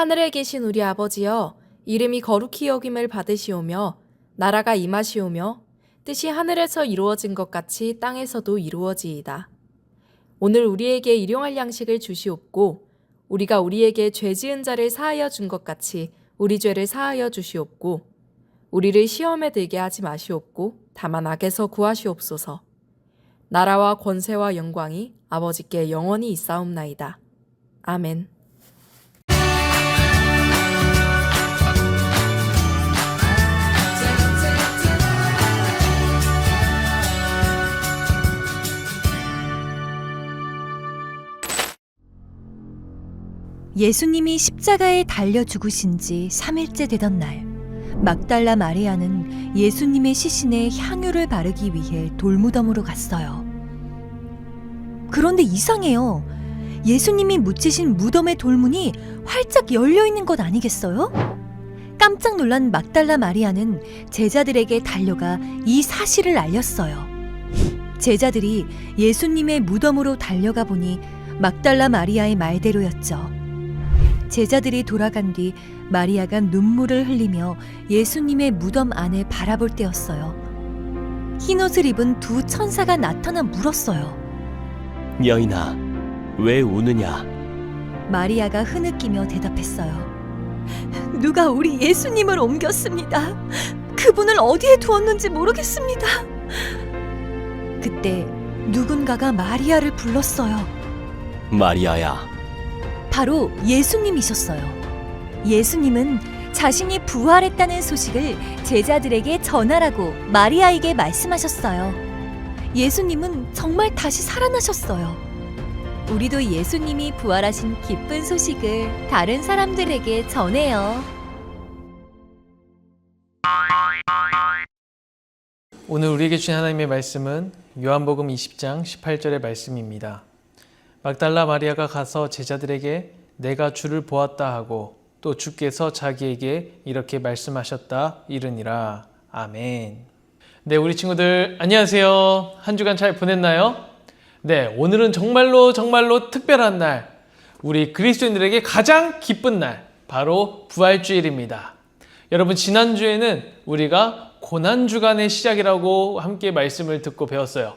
하늘에 계신 우리 아버지여, 이름이 거룩히 여김을 받으시오며 나라가 임하시오며 뜻이 하늘에서 이루어진 것 같이 땅에서도 이루어지이다. 오늘 우리에게 일용할 양식을 주시옵고 우리가 우리에게 죄 지은 자를 사하여 준 것 같이 우리 죄를 사하여 주시옵고 우리를 시험에 들게 하지 마시옵고 다만 악에서 구하시옵소서. 나라와 권세와 영광이 아버지께 영원히 있사옵나이다. 아멘. 예수님이 십자가에 달려 죽으신 지 3일째 되던 날, 막달라 마리아는 예수님의 시신에 향유를 바르기 위해 돌무덤으로 갔어요. 그런데 이상해요. 예수님이 묻히신 무덤의 돌문이 활짝 열려 있는 것 아니겠어요? 깜짝 놀란 막달라 마리아는 제자들에게 달려가 이 사실을 알렸어요. 제자들이 예수님의 무덤으로 달려가 보니 막달라 마리아의 말대로였죠. 제자들이 돌아간 뒤 마리아가 눈물을 흘리며 예수님의 무덤 안을 바라볼 때였어요. 흰옷을 입은 두 천사가 나타나 물었어요. 여인아, 왜 우느냐? 마리아가 흐느끼며 대답했어요. 누가 우리 예수님을 옮겼습니다. 그분을 어디에 두었는지 모르겠습니다. 그때 누군가가 마리아를 불렀어요. 마리아야. 바로 예수님이셨어요. 예수님은 자신이 부활했다는 소식을 제자들에게 전하라고 마리아에게 말씀하셨어요. 예수님은 정말 다시 살아나셨어요. 우리도 예수님이 부활하신 기쁜 소식을 다른 사람들에게 전해요. 오늘 우리에게 주신 하나님의 말씀은 요한복음 20장 18절의 말씀입니다. 막달라 마리아가 가서 제자들에게 내가 주를 보았다 하고 또 주께서 자기에게 이렇게 말씀하셨다 이르니라. 아멘. 네, 우리 친구들 안녕하세요. 한 주간 잘 보냈나요? 네, 오늘은 정말로 특별한 날, 우리 그리스도인들에게 가장 기쁜 날, 바로 부활주일입니다. 여러분, 지난주에는 우리가 고난주간의 시작이라고 함께 말씀을 듣고 배웠어요.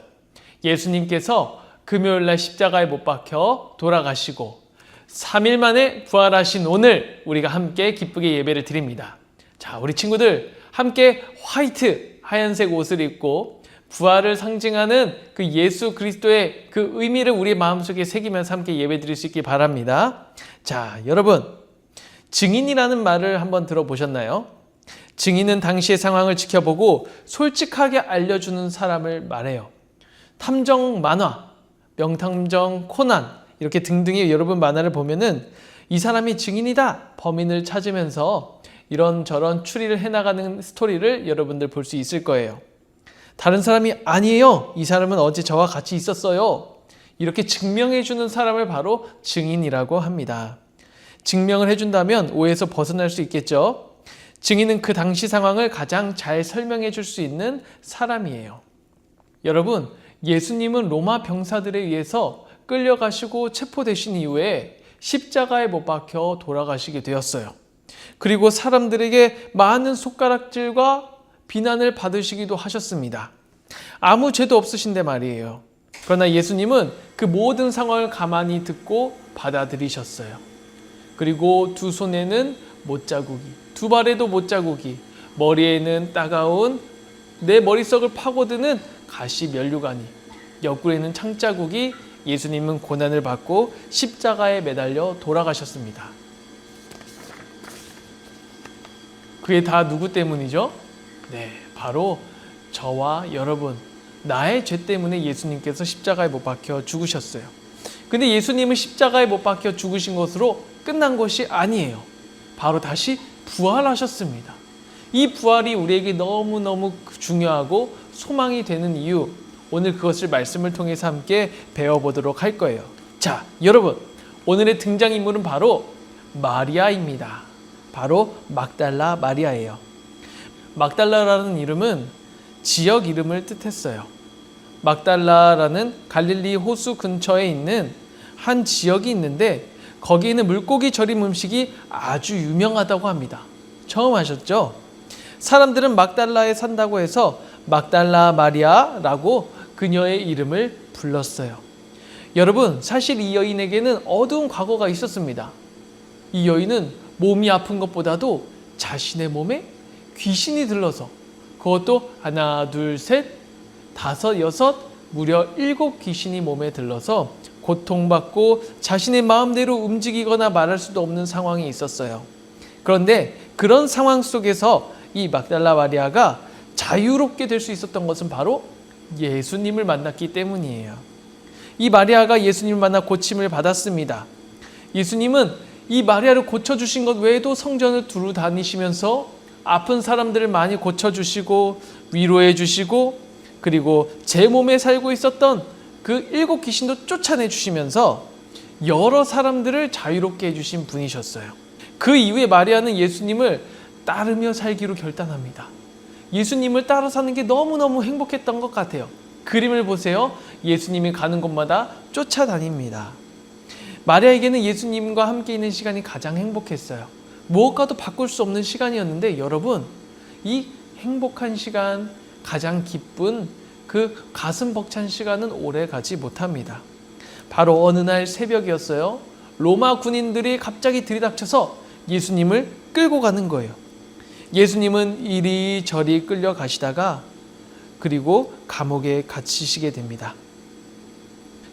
예수님께서 금요일날 십자가에 못 박혀 돌아가시고 3일 만에 부활하신 오늘 우리가 함께 기쁘게 예배를 드립니다. 자, 우리 친구들 함께 화이트, 하얀색 옷을 입고 부활을 상징하는 그 예수 그리스도의 그 의미를 우리 마음속에 새기면서 함께 예배 드릴 수 있길 바랍니다. 자, 여러분, 증인이라는 말을 한번 들어보셨나요? 증인은 당시의 상황을 지켜보고 솔직하게 알려주는 사람을 말해요. 탐정 만화, 명탐정 코난 이렇게 등등의 여러분 만화를 보면은 이 사람이 증인이다, 범인을 찾으면서 이런저런 추리를 해나가는 스토리를 여러분들 볼 수 있을 거예요. 다른 사람이 아니에요, 이 사람은 어제 저와 같이 있었어요, 이렇게 증명해주는 사람을 바로 증인이라고 합니다. 증명을 해준다면 오해에서 벗어날 수 있겠죠. 증인은 그 당시 상황을 가장 잘 설명해 줄 수 있는 사람이에요. 여러분, 예수님은 로마 병사들에 의해서 끌려가시고 체포되신 이후에 십자가에 못 박혀 돌아가시게 되었어요. 그리고 사람들에게 많은 손가락질과 비난을 받으시기도 하셨습니다. 아무 죄도 없으신데 말이에요. 그러나 예수님은 그 모든 상황을 가만히 듣고 받아들이셨어요. 그리고 두 손에는 못자국이, 두 발에도 못자국이, 머리에는 따가운 내 머릿속을 파고드는 가시 면류관이, 옆구리에는 창자국이, 예수님은 고난을 받고 십자가에 매달려 돌아가셨습니다. 그게 다 누구 때문이죠? 네, 바로 저와 여러분, 나의 죄 때문에 예수님께서 십자가에 못 박혀 죽으셨어요. 근데 예수님은 십자가에 못 박혀 죽으신 것으로 끝난 것이 아니에요. 바로 다시 부활하셨습니다. 이 부활이 우리에게 너무너무 중요하고 소망이 되는 이유, 오늘 그것을 말씀을 통해서 함께 배워보도록 할 거예요. 자, 여러분, 오늘의 등장인물은 바로 마리아입니다. 바로 막달라 마리아예요. 막달라라는 이름은 지역 이름을 뜻했어요. 막달라라는 갈릴리 호수 근처에 있는 한 지역이 있는데 거기에는 물고기 절임 음식이 아주 유명하다고 합니다. 처음 아셨죠? 사람들은 막달라에 산다고 해서 막달라 마리아라고 그녀의 이름을 불렀어요. 여러분, 사실 이 여인에게는 어두운 과거가 있었습니다. 이 여인은 몸이 아픈 것보다도 자신의 몸에 귀신이 들러서, 그것도 하나, 둘, 셋, 다섯, 여섯, 무려 7 귀신이 몸에 들러서 고통받고 자신의 마음대로 움직이거나 말할 수도 없는 상황이 있었어요. 그런데 그런 상황 속에서 이 막달라 마리아가 자유롭게 될 수 있었던 것은 바로 예수님을 만났기 때문이에요. 이 마리아가 예수님을 만나 고침을 받았습니다. 예수님은 이 마리아를 고쳐주신 것 외에도 성전을 두루 다니시면서 아픈 사람들을 많이 고쳐주시고 위로해 주시고, 그리고 제 몸에 살고 있었던 그 7 귀신도 쫓아내 주시면서 여러 사람들을 자유롭게 해주신 분이셨어요. 그 이후에 마리아는 예수님을 따르며 살기로 결단합니다. 예수님을 따라 사는 게 너무너무 행복했던 것 같아요. 그림을 보세요. 예수님이 가는 곳마다 쫓아다닙니다. 마리아에게는 예수님과 함께 있는 시간이 가장 행복했어요. 무엇과도 바꿀 수 없는 시간이었는데, 여러분, 이 행복한 시간, 가장 기쁜 그 가슴 벅찬 시간은 오래 가지 못합니다. 바로 어느 날 새벽이었어요. 로마 군인들이 갑자기 들이닥쳐서 예수님을 끌고 가는 거예요. 예수님은 이리저리 끌려가시다가 그리고 감옥에 갇히시게 됩니다.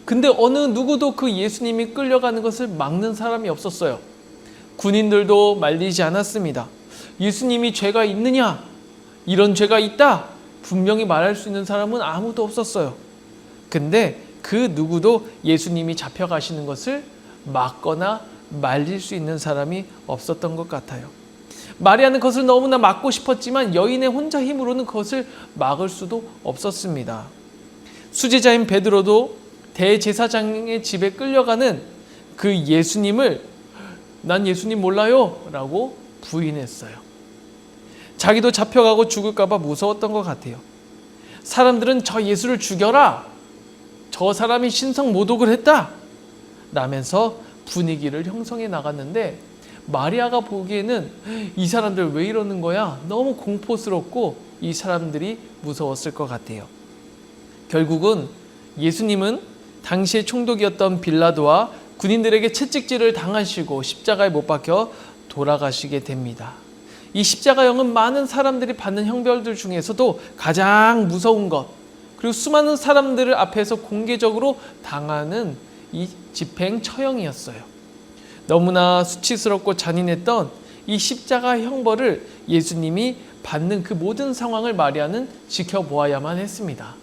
근데 어느 누구도 그 예수님이 끌려가는 것을 막는 사람이 없었어요. 군인들도 말리지 않았습니다. 예수님이 죄가 있느냐? 이런 죄가 있다? 분명히 말할 수 있는 사람은 아무도 없었어요. 근데 그 누구도 예수님이 잡혀가시는 것을 막거나 말릴 수 있는 사람이 없었던 것 같아요. 마리아는 그것을 너무나 막고 싶었지만 여인의 혼자 힘으로는 그것을 막을 수도 없었습니다. 수제자인 베드로도 대제사장의 집에 끌려가는 그 예수님을 난 예수님 몰라요 라고 부인했어요. 자기도 잡혀가고 죽을까 봐 무서웠던 것 같아요. 사람들은 저 예수를 죽여라, 저 사람이 신성 모독을 했다 라면서 분위기를 형성해 나갔는데, 마리아가 보기에는 이 사람들 왜 이러는 거야? 너무 공포스럽고 이 사람들이 무서웠을 것 같아요. 결국은 예수님은 당시의 총독이었던 빌라도와 군인들에게 채찍질을 당하시고 십자가에 못 박혀 돌아가시게 됩니다. 이 십자가형은 많은 사람들이 받는 형벌들 중에서도 가장 무서운 것, 그리고 수많은 사람들을 앞에서 공개적으로 당하는 이 집행 처형이었어요. 너무나 수치스럽고 잔인했던 이 십자가 형벌을 예수님이 받는 그 모든 상황을 마리아는 지켜보아야만 했습니다.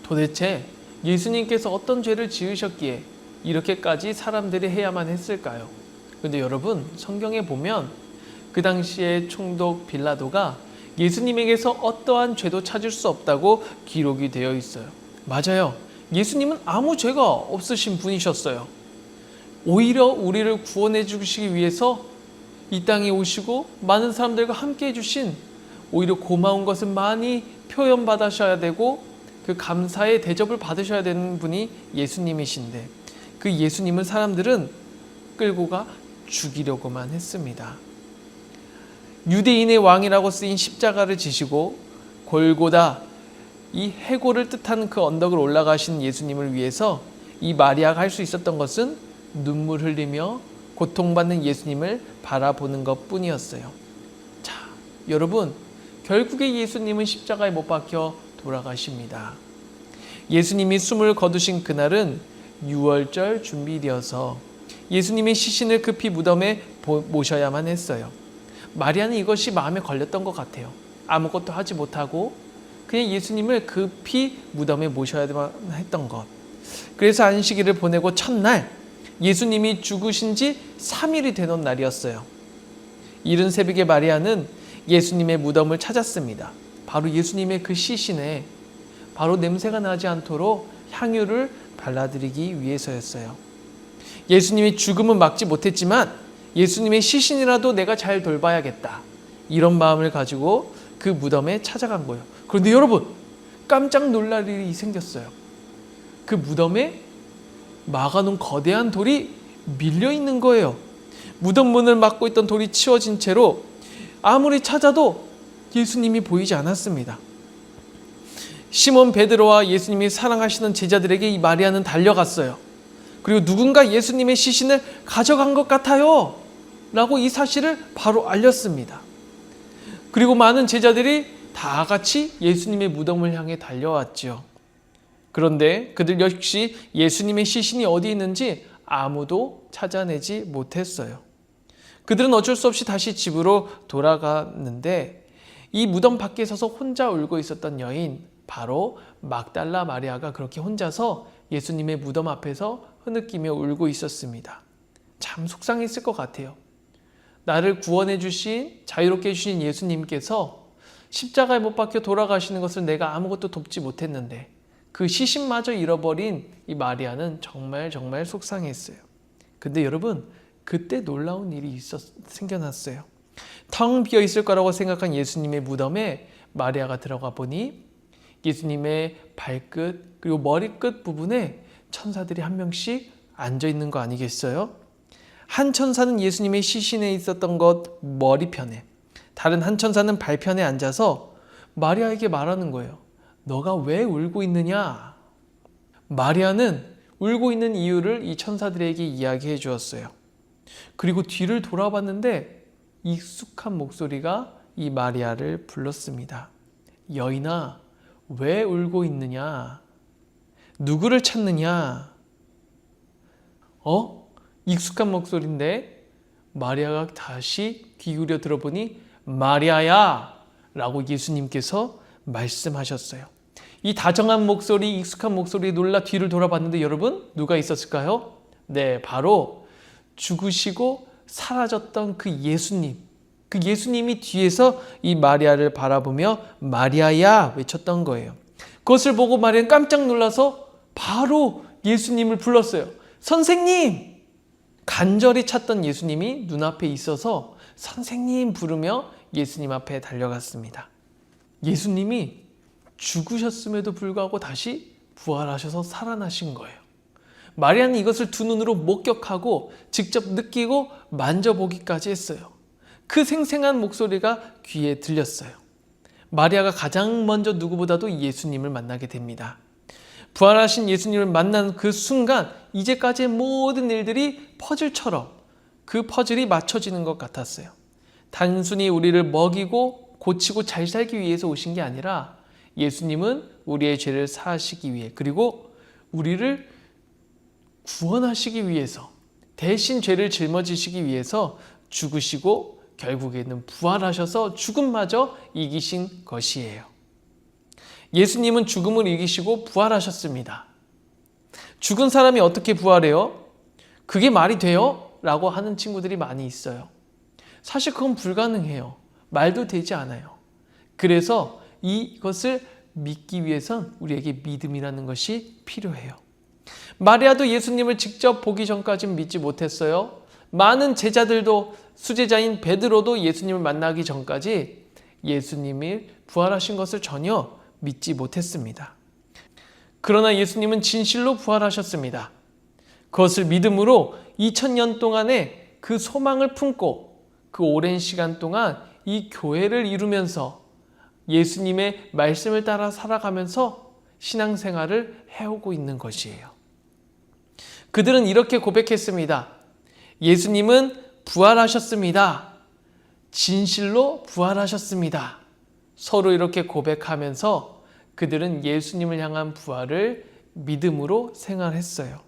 도대체 예수님께서 어떤 죄를 지으셨기에 이렇게까지 사람들이 해야만 했을까요? 그런데 여러분, 성경에 보면 그 당시에 총독 빌라도가 예수님에게서 어떠한 죄도 찾을 수 없다고 기록이 되어 있어요. 맞아요. 예수님은 아무 죄가 없으신 분이셨어요. 오히려 우리를 구원해 주시기 위해서 이 땅에 오시고 많은 사람들과 함께 해주신, 오히려 고마운 것을 많이 표현받으셔야 되고 그 감사의 대접을 받으셔야 되는 분이 예수님이신데, 그 예수님을 사람들은 끌고 가 죽이려고만 했습니다. 유대인의 왕이라고 쓰인 십자가를 지시고 골고다, 이 해골을 뜻하는 그 언덕을 올라가신 예수님을 위해서 이 마리아가 할 수 있었던 것은 눈물 흘리며 고통받는 예수님을 바라보는 것뿐이었어요. 자, 여러분, 결국에 예수님은 십자가에 못 박혀 돌아가십니다. 예수님이 숨을 거두신 그날은 유월절 준비일이어서 예수님의 시신을 급히 무덤에 모셔야만 했어요. 마리아는 이것이 마음에 걸렸던 것 같아요. 아무것도 하지 못하고 그냥 예수님을 급히 무덤에 모셔야만 했던 것. 그래서 안식일을 보내고 첫날 예수님이 죽으신 지 3일이 되던 날이었어요. 이른 새벽에 마리아는 예수님의 무덤을 찾았습니다. 바로 예수님의 그 시신에 바로 냄새가 나지 않도록 향유를 발라드리기 위해서였어요. 예수님이 죽음은 막지 못했지만 예수님의 시신이라도 내가 잘 돌봐야겠다, 이런 마음을 가지고 그 무덤에 찾아간 거예요. 그런데 여러분, 깜짝 놀랄 일이 생겼어요. 그 무덤에 막아놓은 거대한 돌이 밀려 있는 거예요. 무덤 문을 막고 있던 돌이 치워진 채로 아무리 찾아도 예수님이 보이지 않았습니다. 시몬 베드로와 예수님이 사랑하시는 제자들에게 이 마리아는 달려갔어요. 그리고 누군가 예수님의 시신을 가져간 것 같아요 라고 이 사실을 바로 알렸습니다. 그리고 많은 제자들이 다 같이 예수님의 무덤을 향해 달려왔죠. 그런데 그들 역시 예수님의 시신이 어디 있는지 아무도 찾아내지 못했어요. 그들은 어쩔 수 없이 다시 집으로 돌아갔는데 이 무덤 밖에 서서 혼자 울고 있었던 여인, 바로 막달라 마리아가 그렇게 혼자서 예수님의 무덤 앞에서 흐느끼며 울고 있었습니다. 참 속상했을 것 같아요. 나를 구원해 주신, 자유롭게 해주신 예수님께서 십자가에 못 박혀 돌아가시는 것을 내가 아무것도 돕지 못했는데 그 시신마저 잃어버린 이 마리아는 정말 속상했어요. 근데 여러분, 그때 놀라운 일이 생겨났어요. 텅 비어 있을 거라고 생각한 예수님의 무덤에 마리아가 들어가 보니 예수님의 발끝 그리고 머리끝 부분에 천사들이 한 명씩 앉아 있는 거 아니겠어요? 한 천사는 예수님의 시신에 있었던 것 머리편에, 다른 한 천사는 발편에 앉아서 마리아에게 말하는 거예요. 너가 왜 울고 있느냐? 마리아는 울고 있는 이유를 이 천사들에게 이야기해 주었어요. 그리고 뒤를 돌아봤는데 익숙한 목소리가 이 마리아를 불렀습니다. 여인아, 왜 울고 있느냐? 누구를 찾느냐? 익숙한 목소리인데 마리아가 다시 귀 기울여 들어보니 마리아야! 라고 예수님께서 말씀하셨어요. 이 다정한 목소리, 익숙한 목소리에 놀라 뒤를 돌아봤는데 여러분, 누가 있었을까요? 네, 바로 죽으시고 사라졌던 그 예수님. 그 예수님이 뒤에서 이 마리아를 바라보며 마리아야! 외쳤던 거예요. 그것을 보고 마리아는 깜짝 놀라서 바로 예수님을 불렀어요. 선생님! 간절히 찾던 예수님이 눈앞에 있어서 선생님 부르며 예수님 앞에 달려갔습니다. 예수님이 죽으셨음에도 불구하고 다시 부활하셔서 살아나신 거예요. 마리아는 이것을 두 눈으로 목격하고 직접 느끼고 만져보기까지 했어요. 그 생생한 목소리가 귀에 들렸어요. 마리아가 가장 먼저 누구보다도 예수님을 만나게 됩니다. 부활하신 예수님을 만난 그 순간 이제까지의 모든 일들이 퍼즐처럼 그 퍼즐이 맞춰지는 것 같았어요. 단순히 우리를 먹이고 고치고 잘 살기 위해서 오신 게 아니라 예수님은 우리의 죄를 사하시기 위해, 그리고 우리를 구원하시기 위해서, 대신 죄를 짊어지시기 위해서 죽으시고 결국에는 부활하셔서 죽음마저 이기신 것이에요. 예수님은 죽음을 이기시고 부활하셨습니다. 죽은 사람이 어떻게 부활해요? 그게 말이 돼요? 라고 하는 친구들이 많이 있어요. 사실 그건 불가능해요. 말도 되지 않아요. 그래서 이것을 믿기 위해선 우리에게 믿음이라는 것이 필요해요. 마리아도 예수님을 직접 보기 전까지는 믿지 못했어요. 많은 제자들도, 수제자인 베드로도 예수님을 만나기 전까지 예수님이 부활하신 것을 전혀 믿지 못했습니다. 그러나 예수님은 진실로 부활하셨습니다. 그것을 믿음으로 2000년 동안의 그 소망을 품고 그 오랜 시간 동안 이 교회를 이루면서 예수님의 말씀을 따라 살아가면서 신앙생활을 해오고 있는 것이에요. 그들은 이렇게 고백했습니다. 예수님은 부활하셨습니다. 진실로 부활하셨습니다. 서로 이렇게 고백하면서 그들은 예수님을 향한 부활을 믿음으로 생활했어요.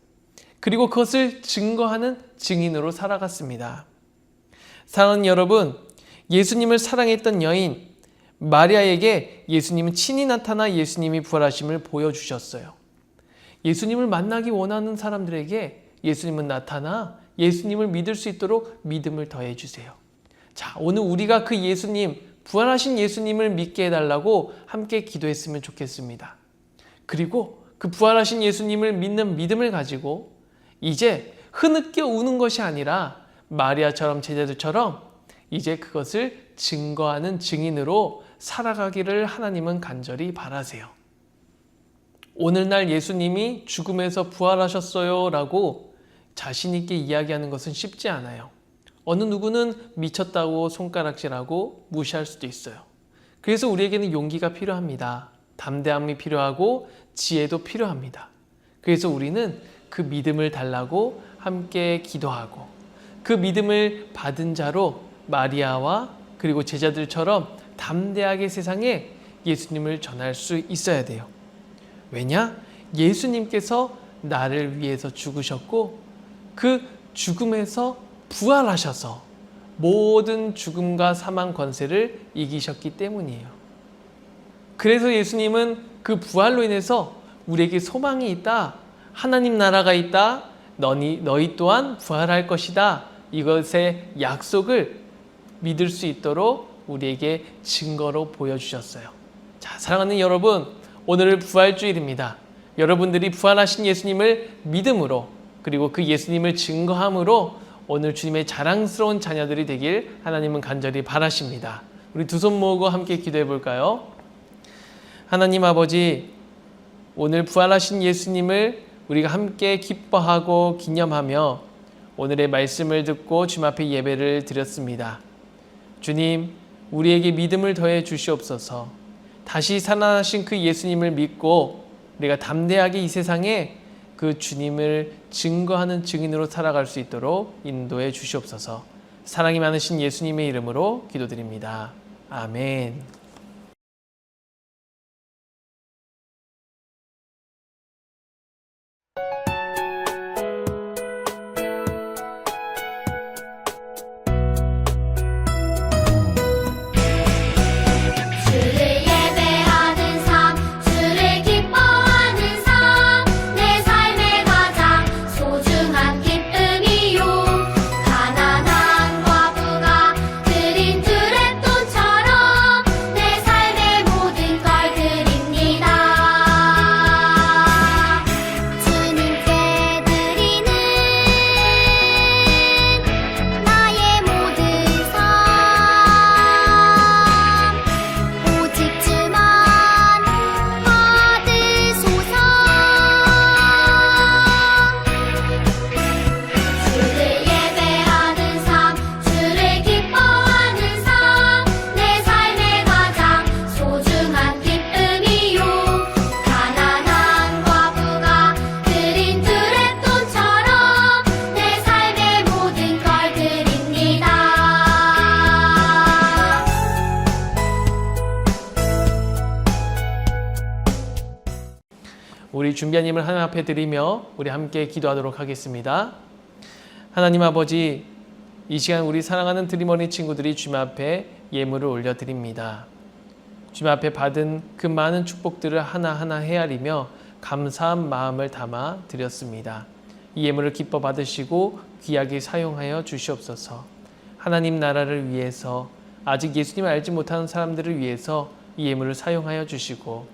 그리고 그것을 증거하는 증인으로 살아갔습니다. 사랑하는 여러분, 예수님을 사랑했던 여인 마리아에게 예수님은 친히 나타나 예수님이 부활하심을 보여주셨어요. 예수님을 만나기 원하는 사람들에게 예수님은 나타나 예수님을 믿을 수 있도록 믿음을 더해 주세요. 자, 오늘 우리가 그 예수님, 부활하신 예수님을 믿게 해달라고 함께 기도했으면 좋겠습니다. 그리고 그 부활하신 예수님을 믿는 믿음을 가지고 이제 흐느껴 우는 것이 아니라 마리아처럼 제자들처럼 이제 그것을 증거하는 증인으로 살아가기를 하나님은 간절히 바라세요. 오늘날 예수님이 죽음에서 부활하셨어요 라고 자신 있게 이야기하는 것은 쉽지 않아요. 어느 누구는 미쳤다고 손가락질하고 무시할 수도 있어요. 그래서 우리에게는 용기가 필요합니다. 담대함이 필요하고 지혜도 필요합니다. 그래서 우리는 그 믿음을 달라고 함께 기도하고 그 믿음을 받은 자로 마리아와 그리고 제자들처럼 담대하게 세상에 예수님을 전할 수 있어야 돼요. 왜냐? 예수님께서 나를 위해서 죽으셨고 그 죽음에서 부활하셔서 모든 죽음과 사망 권세를 이기셨기 때문이에요. 그래서 예수님은 그 부활로 인해서 우리에게 소망이 있다. 하나님 나라가 있다. 너희 또한 부활할 것이다. 이것의 약속을 믿을 수 있도록 우리에게 증거로 보여주셨어요. 자, 사랑하는 여러분, 오늘은 부활주일입니다. 여러분들이 부활하신 예수님을 믿음으로 그리고 그 예수님을 증거함으로 오늘 주님의 자랑스러운 자녀들이 되길 하나님은 간절히 바라십니다. 우리 두 손 모으고 함께 기도해 볼까요? 하나님 아버지, 오늘 부활하신 예수님을 우리가 함께 기뻐하고 기념하며 오늘의 말씀을 듣고 주님 앞에 예배를 드렸습니다. 주님, 우리에게 믿음을 더해 주시옵소서. 다시 살아나신 그 예수님을 믿고 우리가 담대하게 이 세상에 그 주님을 증거하는 증인으로 살아갈 수 있도록 인도해 주시옵소서. 사랑이 많으신 예수님의 이름으로 기도드립니다. 아멘. 주를 예배하는 삶, 주를 기뻐하는 삶, 내 삶의 가장 소중한 기쁨이요. 가난한 과부가 드린 두랩돈처럼 내 삶의 모든 걸 드립니다. 주님께 드리는 나의 모든 삶, 오직 주만 받으소서. 주를 예배하는 삶, 주를 기뻐하는 삶, 내 삶의 가장 소중한 기쁨이요. 가난한 과부가 드린 두랩돈처럼 내 삶의 모든 걸 드립니다. 우리 준비한 힘을 하나님 앞에 드리며 우리 함께 기도하도록 하겠습니다. 하나님 아버지, 이 시간 우리 사랑하는 드림어린 친구들이 주님 앞에 예물을 올려드립니다. 주님 앞에 받은 그 많은 축복들을 하나하나 헤아리며 감사한 마음을 담아 드렸습니다. 이 예물을 기뻐 받으시고 귀하게 사용하여 주시옵소서. 하나님 나라를 위해서 아직 예수님을 알지 못하는 사람들을 위해서 이 예물을 사용하여 주시고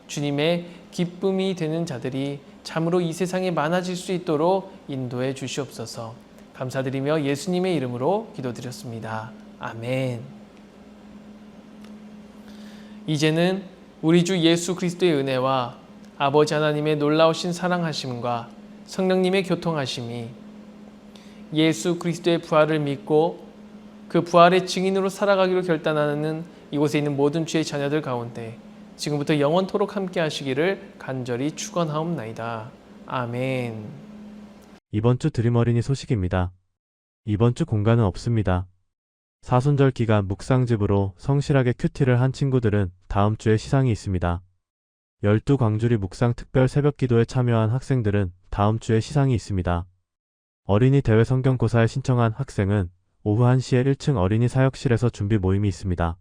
주님의 기쁨이 되는 자들이 참으로 이 세상에 많아질 수 있도록 인도해 주시옵소서. 감사드리며 예수님의 이름으로 기도드렸습니다. 아멘. 이제는 우리 주 예수 그리스도의 은혜와 아버지 하나님의 놀라우신 사랑하심과 성령님의 교통하심이 예수 그리스도의 부활을 믿고 그 부활의 증인으로 살아가기로 결단하는 이곳에 있는 모든 주의 자녀들 가운데 지금부터 영원토록 함께 하시기를 간절히 축원하옵나이다. 아멘. 이번 주 드림 어린이 소식입니다. 이번 주 공간은 없습니다. 사순절 기간 묵상집으로 성실하게 큐티를 한 친구들은 다음 주에 시상이 있습니다. 12광주리 묵상 특별 새벽 기도에 참여한 학생들은 다음 주에 시상이 있습니다. 어린이 대회 성경고사에 신청한 학생은 오후 1시에 1층 어린이 사역실에서 준비 모임이 있습니다.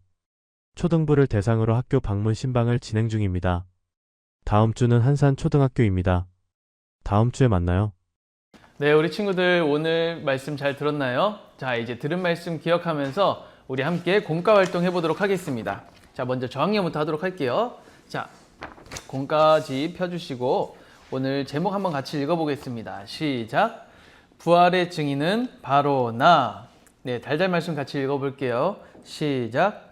초등부를 대상으로 학교 방문 신방을 진행 중입니다. 다음 주는 한산 초등학교입니다. 다음 주에 만나요. 네, 우리 친구들 오늘 말씀 잘 들었나요? 자, 이제 들은 말씀 기억하면서 우리 함께 공과 활동 해보도록 하겠습니다. 자, 먼저 저학년부터 하도록 할게요. 자, 공과지 펴주시고 오늘 제목 한번 같이 읽어보겠습니다. 시작. 부활의 증인은 바로 나. 네, 달달 말씀 같이 읽어볼게요. 시작.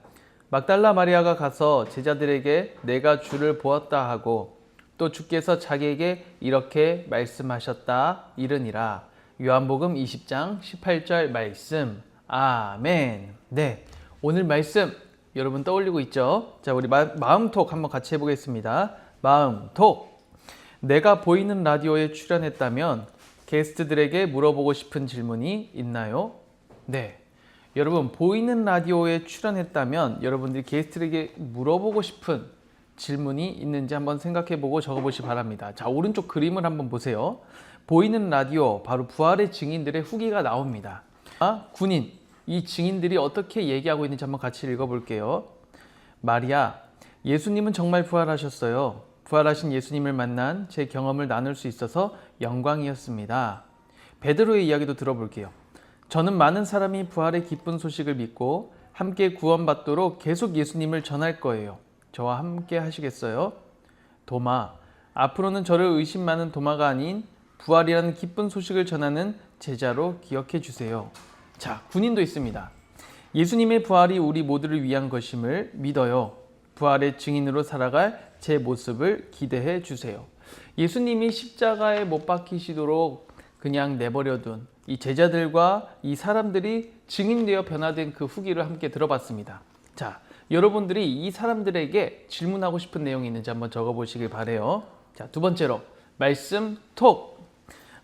막달라 마리아가 가서 제자들에게 내가 주를 보았다 하고 또 주께서 자기에게 이렇게 말씀하셨다 이르니라. 요한복음 20장 18절 말씀. 아멘. 네, 오늘 말씀 여러분 떠올리고 있죠? 자, 우리 마음톡 한번 같이 해보겠습니다. 마음톡. 내가 보이는 라디오에 출연했다면 게스트들에게 물어보고 싶은 질문이 있나요? 네, 여러분 보이는 라디오에 출연했다면 여러분들이 게스트에게 물어보고 싶은 질문이 있는지 한번 생각해보고 적어보시 바랍니다. 자, 오른쪽 그림을 한번 보세요. 보이는 라디오, 바로 부활의 증인들의 후기가 나옵니다. 군인, 이 증인들이 어떻게 얘기하고 있는지 한번 같이 읽어볼게요. 마리아, 예수님은 정말 부활하셨어요. 부활하신 예수님을 만난 제 경험을 나눌 수 있어서 영광이었습니다. 베드로의 이야기도 들어볼게요. 저는 많은 사람이 부활의 기쁜 소식을 믿고 함께 구원받도록 계속 예수님을 전할 거예요. 저와 함께 하시겠어요? 도마, 앞으로는 저를 의심 많은 도마가 아닌 부활이라는 기쁜 소식을 전하는 제자로 기억해 주세요. 자, 군인도 있습니다. 예수님의 부활이 우리 모두를 위한 것임을 믿어요. 부활의 증인으로 살아갈 제 모습을 기대해 주세요. 예수님이 십자가에 못 박히시도록 그냥 내버려둔 이 제자들과 이 사람들이 증인되어 변화된 그 후기를 함께 들어봤습니다. 자, 여러분들이 이 사람들에게 질문하고 싶은 내용이 있는지 한번 적어보시길 바래요. 자, 두 번째로 말씀 톡.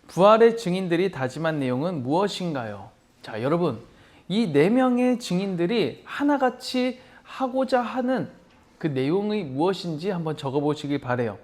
부활의 증인들이 다짐한 내용은 무엇인가요? 자, 여러분, 이 4명의 증인들이 하나같이 하고자 하는 그 내용이 무엇인지 한번 적어보시길 바래요.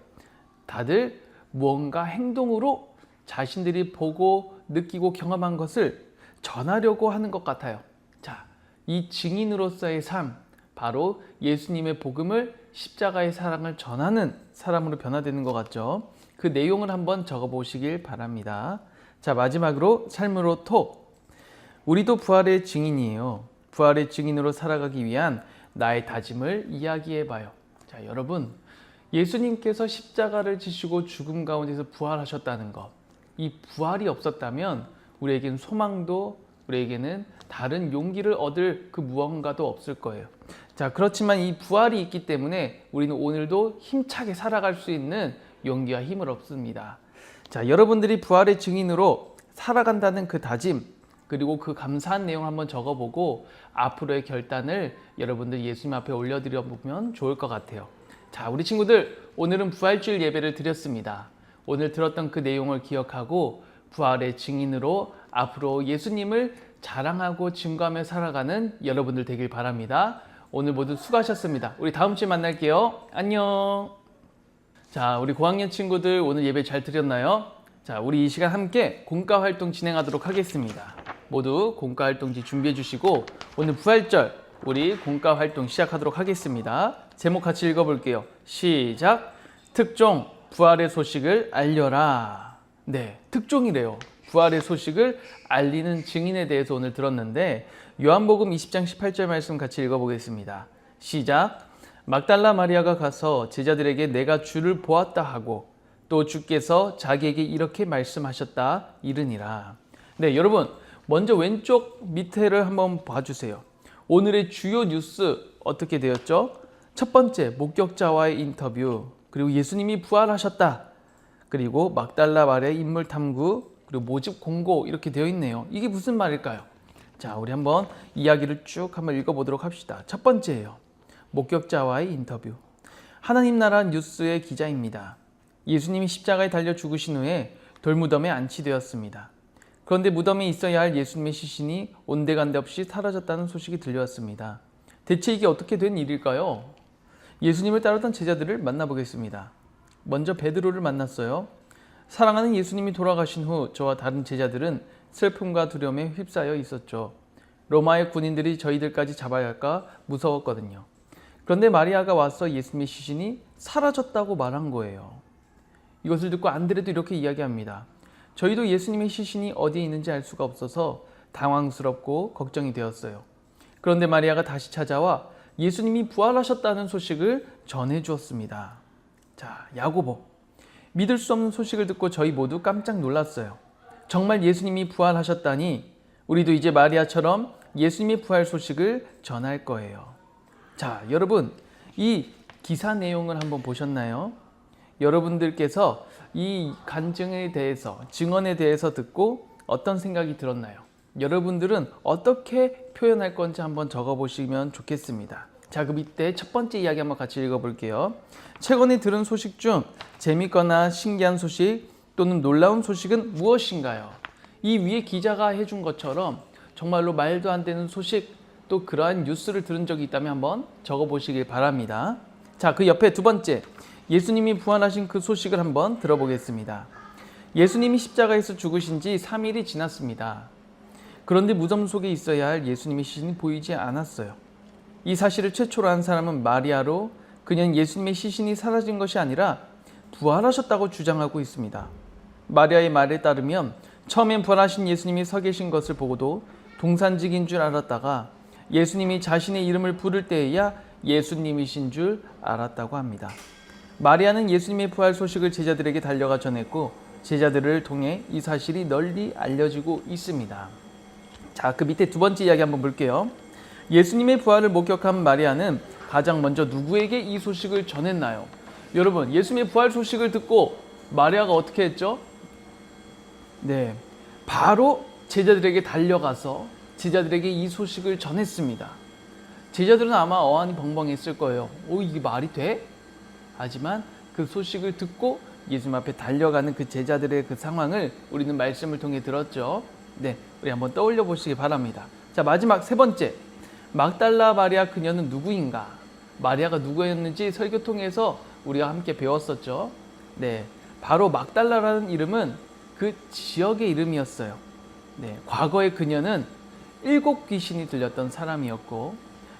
다들 무언가 행동으로 자신들이 보고 느끼고 경험한 것을 전하려고 하는 것 같아요. 자, 이 증인으로서의 삶, 바로 예수님의 복음을, 십자가의 사랑을 전하는 사람으로 변화되는 것 같죠. 그 내용을 한번 적어보시길 바랍니다. 자, 마지막으로 삶으로 톡. 우리도 부활의 증인이에요. 부활의 증인으로 살아가기 위한 나의 다짐을 이야기해봐요. 자, 여러분, 예수님께서 십자가를 지시고 죽음 가운데서 부활하셨다는 것, 이 부활이 없었다면 우리에게는 소망도, 우리에게는 다른 용기를 얻을 그 무언가도 없을 거예요. 자, 그렇지만 이 부활이 있기 때문에 우리는 오늘도 힘차게 살아갈 수 있는 용기와 힘을 얻습니다. 자, 여러분들이 부활의 증인으로 살아간다는 그 다짐, 그리고 그 감사한 내용 한번 적어보고 앞으로의 결단을 여러분들 예수님 앞에 올려드려 보면 좋을 것 같아요. 자, 우리 친구들, 오늘은 부활주일 예배를 드렸습니다. 오늘 들었던 그 내용을 기억하고 부활의 증인으로 앞으로 예수님을 자랑하고 증거하며 살아가는 여러분들 되길 바랍니다. 오늘 모두 수고하셨습니다. 우리 다음 주에 만날게요. 안녕. 자, 우리 고학년 친구들 오늘 예배 잘 드렸나요? 자, 우리 이 시간 함께 공과 활동 진행하도록 하겠습니다. 모두 공과 활동지 준비해 주시고 오늘 부활절 우리 공과 활동 시작하도록 하겠습니다. 제목 같이 읽어볼게요. 시작. 특종, 부활의 소식을 알려라. 네, 특종이래요. 부활의 소식을 알리는 증인에 대해서 오늘 들었는데 요한복음 20장 18절 말씀 같이 읽어보겠습니다. 시작. 막달라 마리아가 가서 제자들에게 내가 주를 보았다 하고 또 주께서 자기에게 이렇게 말씀하셨다 이르니라. 네, 여러분, 먼저 왼쪽 밑에를 한번 봐주세요. 오늘의 주요 뉴스 어떻게 되었죠? 첫 번째, 목격자와의 인터뷰, 그리고 예수님이 부활하셨다, 그리고 막달라 마리아의 인물 탐구, 그리고 모집 공고 이렇게 되어 있네요. 이게 무슨 말일까요? 자, 우리 한번 이야기를 쭉 한번 읽어보도록 합시다. 첫 번째예요. 목격자와의 인터뷰. 하나님 나라 뉴스의 기자입니다. 예수님이 십자가에 달려 죽으신 후에 돌무덤에 안치되었습니다. 그런데 무덤에 있어야 할 예수님의 시신이 온데간데 없이 사라졌다는 소식이 들려왔습니다. 대체 이게 어떻게 된 일일까요? 예수님을 따르던 제자들을 만나보겠습니다. 먼저 베드로를 만났어요. 사랑하는 예수님이 돌아가신 후 저와 다른 제자들은 슬픔과 두려움에 휩싸여 있었죠. 로마의 군인들이 저희들까지 잡아야 할까 무서웠거든요. 그런데 마리아가 와서 예수님의 시신이 사라졌다고 말한 거예요. 이것을 듣고 안드레도 이렇게 이야기합니다. 저희도 예수님의 시신이 어디에 있는지 알 수가 없어서 당황스럽고 걱정이 되었어요. 그런데 마리아가 다시 찾아와 예수님이 부활하셨다는 소식을 전해주었습니다. 자, 야고보. 믿을 수 없는 소식을 듣고 저희 모두 깜짝 놀랐어요. 정말 예수님이 부활하셨다니 우리도 이제 마리아처럼 예수님의 부활 소식을 전할 거예요. 자, 여러분, 이 기사 내용을 한번 보셨나요? 여러분들께서 이 간증에 대해서, 증언에 대해서 듣고 어떤 생각이 들었나요? 여러분들은 어떻게 표현할 건지 한번 적어보시면 좋겠습니다. 자, 그 밑에 첫 번째 이야기 한번 같이 읽어볼게요. 최근에 들은 소식 중 재밌거나 신기한 소식 또는 놀라운 소식은 무엇인가요? 이 위에 기자가 해준 것처럼 정말로 말도 안 되는 소식 또 그러한 뉴스를 들은 적이 있다면 한번 적어보시길 바랍니다. 자, 그 옆에 두 번째, 예수님이 부활하신 그 소식을 한번 들어보겠습니다. 예수님이 십자가에서 죽으신 지 3일이 지났습니다. 그런데 무덤 속에 있어야 할 예수님의 시신이 보이지 않았어요. 이 사실을 최초로 한 사람은 마리아로 그녀는 예수님의 시신이 사라진 것이 아니라 부활하셨다고 주장하고 있습니다. 마리아의 말에 따르면 처음엔 부활하신 예수님이 서 계신 것을 보고도 동산직인 줄 알았다가 예수님이 자신의 이름을 부를 때에야 예수님이신 줄 알았다고 합니다. 마리아는 예수님의 부활 소식을 제자들에게 달려가 전했고 제자들을 통해 이 사실이 널리 알려지고 있습니다. 자, 그 밑에 두 번째 이야기 한번 볼게요. 예수님의 부활을 목격한 마리아는 가장 먼저 누구에게 이 소식을 전했나요? 여러분, 예수님의 부활 소식을 듣고 마리아가 어떻게 했죠? 네, 바로 제자들에게 달려가서 제자들에게 이 소식을 전했습니다. 제자들은 아마 어안이 벙벙했을 거예요. 오, 이게 말이 돼? 하지만 그 소식을 듣고 예수님 앞에 달려가는 그 제자들의 그 상황을 우리는 말씀을 통해 들었죠. 네, 우리 한번 떠올려 보시기 바랍니다. 자, 마지막 세 번째, 막달라 마리아 그녀는 누구인가? 마리아가 누구였는지 설교 통해서 우리가 함께 배웠었죠. 네, 바로 막달라라는 이름은 그 지역의 이름이었어요. 네, 과거의 그녀는 7 귀신이 들렸던 사람이었고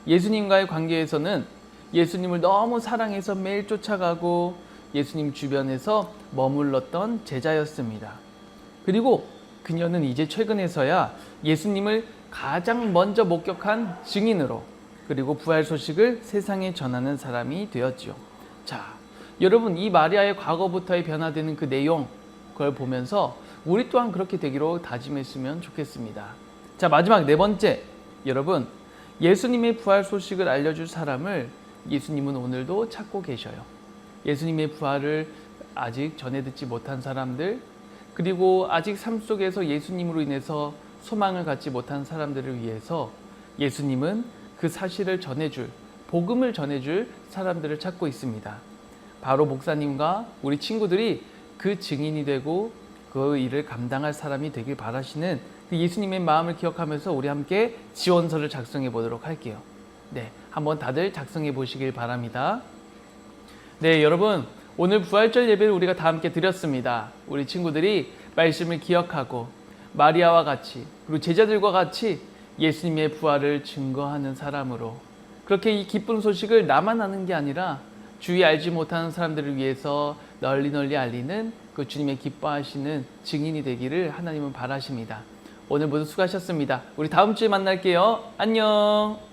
예수님과의 관계에서는 예수님을 너무 사랑해서 매일 쫓아가고 예수님 주변에서 머물렀던 제자였습니다. 그리고 그녀는 이제 최근에서야 예수님을 가장 먼저 목격한 증인으로 그리고 부활 소식을 세상에 전하는 사람이 되었죠. 자, 여러분, 이 마리아의 과거부터의 변화되는 그 내용, 그걸 보면서 우리 또한 그렇게 되기로 다짐했으면 좋겠습니다. 자, 마지막 네 번째, 여러분, 예수님의 부활 소식을 알려줄 사람을 예수님은 오늘도 찾고 계셔요. 예수님의 부활을 아직 전해 듣지 못한 사람들, 그리고 아직 삶 속에서 예수님으로 인해서 소망을 갖지 못한 사람들을 위해서 예수님은 그 사실을 전해줄, 복음을 전해줄 사람들을 찾고 있습니다. 바로 목사님과 우리 친구들이 그 증인이 되고 그 일을 감당할 사람이 되길 바라시는 그 예수님의 마음을 기억하면서 우리 함께 지원서를 작성해 보도록 할게요. 네, 한번 다들 작성해 보시길 바랍니다. 네, 여러분, 오늘 부활절 예배를 우리가 다 함께 드렸습니다. 우리 친구들이 말씀을 기억하고 마리아와 같이 그리고 제자들과 같이 예수님의 부활을 증거하는 사람으로 그렇게 이 기쁜 소식을 나만 아는 게 아니라 주위 알지 못하는 사람들을 위해서 널리 알리는 그 주님의 기뻐하시는 증인이 되기를 하나님은 바라십니다. 오늘 모두 수고하셨습니다. 우리 다음 주에 만날게요. 안녕.